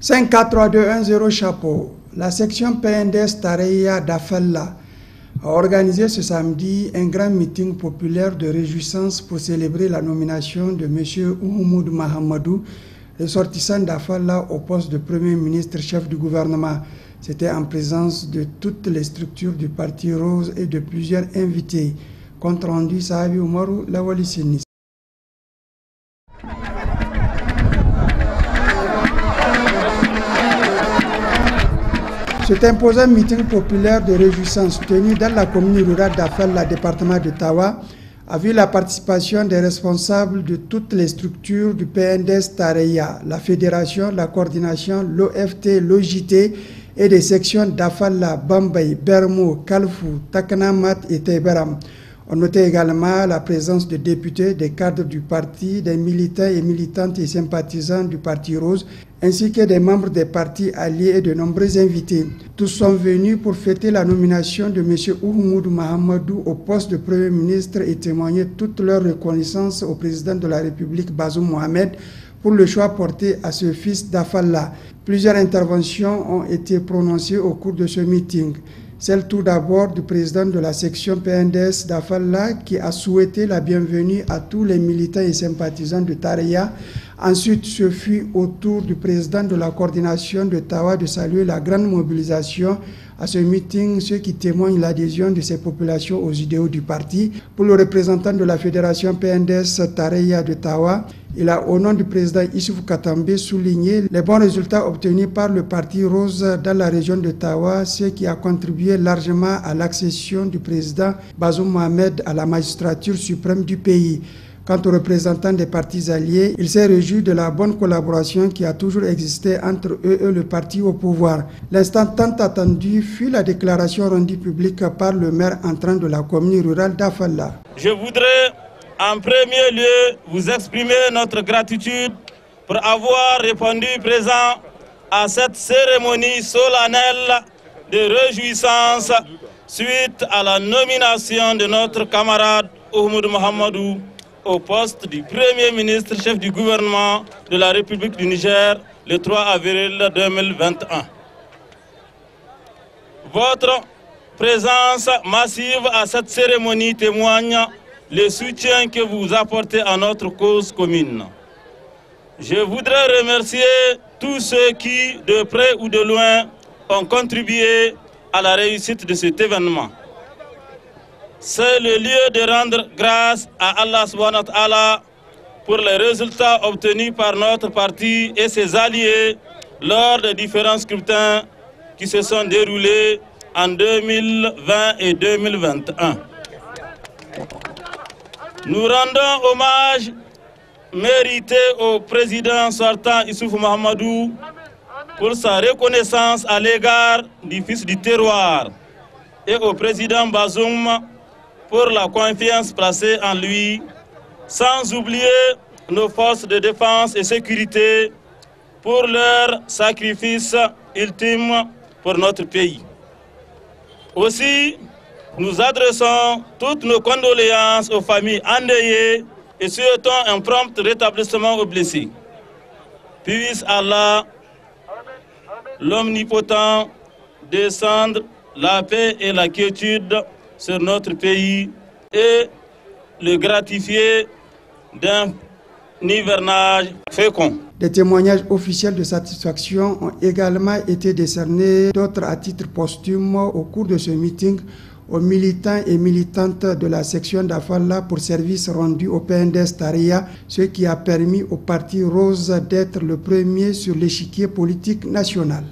5-4-3-2-1-0 chapeau. La section PNDS Tareya d'Afalla a organisé ce samedi un grand meeting populaire de réjouissance pour célébrer la nomination de M. Oumoud Mahamadou, ressortissant d'Afalla au poste de Premier ministre chef du gouvernement. C'était en présence de toutes les structures du Parti Rose et de plusieurs invités. Compte rendu Sahabi Oumarou Lawali Sinis. Cet imposant meeting populaire de réjouissance tenu dans la commune rurale d'Afalla, département de Tawa, a vu la participation des responsables de toutes les structures du PNDS Tareya, la fédération, la coordination, l'OFT, l'OJT et des sections d'Afalla, Bambay, Bermo, Kalfou, Takanamat et Teibaram. On notait également la présence de députés, des cadres du parti, des militants et militantes et sympathisants du Parti Rose, ainsi que des membres des partis alliés et de nombreux invités. Tous sont venus pour fêter la nomination de M. Oumoud Mahamadou au poste de Premier ministre et témoigner toute leur reconnaissance au président de la République, Bazoum Mohamed, pour le choix porté à ce fils d'Afalla. Plusieurs interventions ont été prononcées au cours de ce meeting. Celle tout d'abord du président de la section PNDS d'Afalla qui a souhaité la bienvenue à tous les militants et sympathisants de Tareya. Ensuite, ce fut au tour du président de la coordination de Tawa de saluer la grande mobilisation à ce meeting, ce qui témoigne l'adhésion de ces populations aux idéaux du parti. Pour le représentant de la fédération PNDS Tareya de Tawa, il a, au nom du président Issoufou Katambe, souligné les bons résultats obtenus par le Parti Rose dans la région de Tawa, ce qui a contribué largement à l'accession du président Bazoum Mohamed à la magistrature suprême du pays. Quant aux représentants des partis alliés, il s'est réjoui de la bonne collaboration qui a toujours existé entre eux et le parti au pouvoir. L'instant tant attendu fut la déclaration rendue publique par le maire entrant de la commune rurale d'Afalla. Je voudrais en premier lieu vous exprimer notre gratitude pour avoir répondu présent à cette cérémonie solennelle de réjouissance suite à la nomination de notre camarade Oumoud Mahamadou au poste du Premier ministre chef du gouvernement de la République du Niger le 3 avril 2021. Votre présence massive à cette cérémonie témoigne le soutien que vous apportez à notre cause commune. Je voudrais remercier tous ceux qui, de près ou de loin, ont contribué à la réussite de cet événement. C'est le lieu de rendre grâce à Allah subhanahu wa ta'ala pour les résultats obtenus par notre parti et ses alliés lors des différents scrutins qui se sont déroulés en 2020 et 2021. Nous rendons hommage mérité au président sortant Issoufou Mahamadou pour sa reconnaissance à l'égard du fils du terroir et au président Bazoum pour la confiance placée en lui, sans oublier nos forces de défense et sécurité pour leur sacrifice ultime pour notre pays. Aussi, nous adressons toutes nos condoléances aux familles endeuillées et souhaitons un prompt rétablissement aux blessés. Puisse Allah, l'Omnipotent, descendre la paix et la quiétude sur notre pays et le gratifier d'un hivernage fécond. Des témoignages officiels de satisfaction ont également été décernés, d'autres à titre posthume au cours de ce meeting aux militants et militantes de la section d'Afalla pour service rendu au PNDS Tareya, ce qui a permis au Parti Rose d'être le premier sur l'échiquier politique national.